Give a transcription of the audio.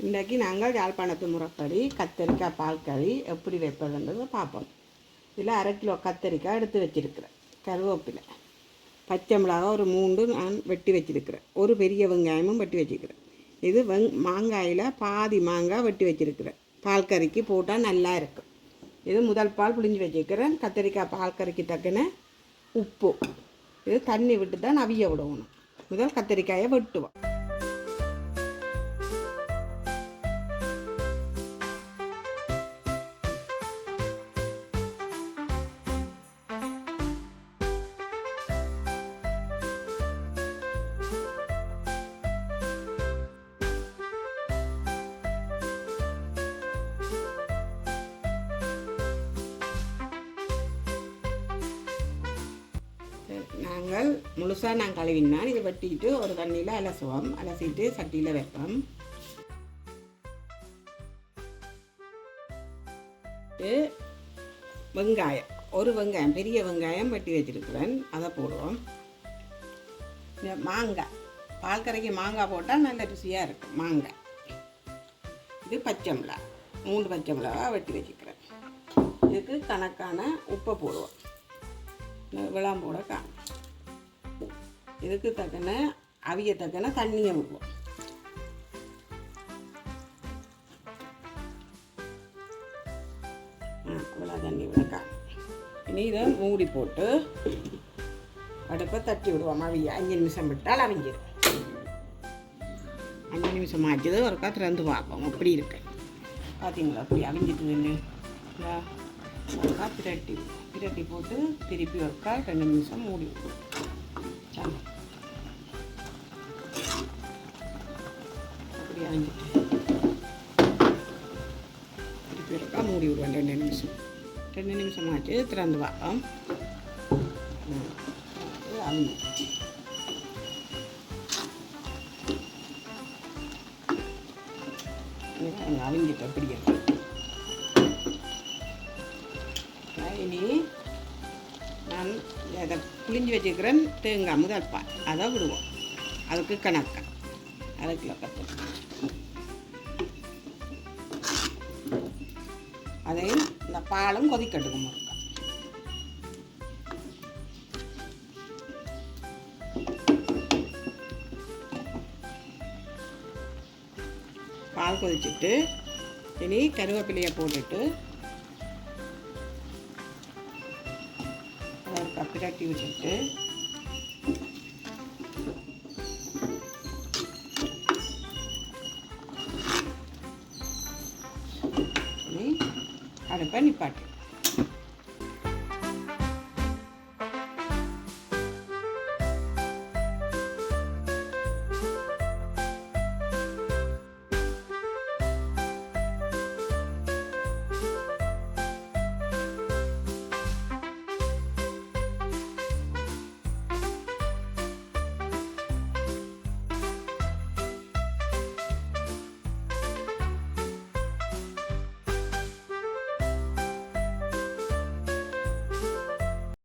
இன்றைக்கி நாங்கள் யாழ்ப்பாணத்து முறைப்படி கத்தரிக்காய் பால் கறி எப்படி வைப்பதுன்றதை பார்ப்போம். இதில் 1/2 கிலோ கத்தரிக்காய் எடுத்து வச்சுருக்கிறேன். கருவேப்பிலை, பச்சை மிளகாய் ஒரு 3 நான் வெட்டி வச்சுருக்கிறேன். ஒரு பெரிய வெங்காயமும் வெட்டி வச்சுருக்கிறேன். இது மாங்காயில் பாதி மாங்காய் வெட்டி வச்சுருக்கிறேன். பால் கறிக்கு போட்டால் நல்லா இருக்கும். இது முதல் பால் புளிஞ்சு வச்சுருக்கிறேன். கத்தரிக்காய் பால் கறிக்கு தக்கன உப்பு. இது தண்ணி விட்டு தான் அவிய விடணும். முதல் கத்தரிக்காயை வெட்டுவோம். நாங்கள் முழுசாக நான் கழுவினா இதை வெட்டிட்டு ஒரு தண்ணியில் அலசுவோம். அலசிட்டு சட்டியில் வைப்போம். வெங்காயம், ஒரு வெங்காயம் பெரிய வெங்காயம் வெட்டி வச்சுருக்கிறேன், அதை போடுவோம். மாங்காய், பால் கரைக்கு மாங்காய் போட்டால் நல்ல ருசியாக இருக்கும். மாங்காய், இது பச்சை மிளகாய், 3 பச்சை மிளகாய் வெட்டி வச்சுக்கிறேன். இதுக்கு கணக்கான உப்பை போடுவோம். விளாம்போட காணும். இதுக்கு தக்கன அவிய தக்கன தண்ணியை விடுவோம். இவ்வளோ தண்ணி விட காணும். இனி இதை மூடி போட்டு அடுப்பை தட்டி விடுவோம். அவிய 5 நிமிஷம் விட்டால் அவிஞ்சிடும். 5 நிமிஷம் ஆச்சுது. ஒருக்கா திறந்து பார்ப்போம் எப்படி இருக்கு. பார்த்தீங்களா அப்படி அவிஞ்சிட்டுதுன்னு. ஒருக்கா பிரட்டி போட்டு திருப்பி ஒருக்கா 2 நிமிஷம் மூடி விடுவோம். அப்படி அவிஞ்சிட்டு திருப்பி ஒருக்கா மூடி விடுவோம். 2 நிமிஷம். 2 நிமிஷம் ஆச்சு. திறந்து பார்ப்போம். அவிஞ்சி அவிஞ்சிட்டு அப்படியே. இனி நான் அதை புளிஞ்சு வச்சுக்கிறேன். தேங்காய் முதல் பால் அதை விடுவோம். அதுக்கு கணக்கா 1/2 கிலோ கத்தரிக்காய். அதையும் இந்த பாலும் கொதிக்கட்டுக்கும். பால் கொதிச்சுட்டு இனி கருவேப்பிலையை போட்டுட்டு பிரட்டி விட்டுட்டு அடுப்பை நிப்பாட்டு.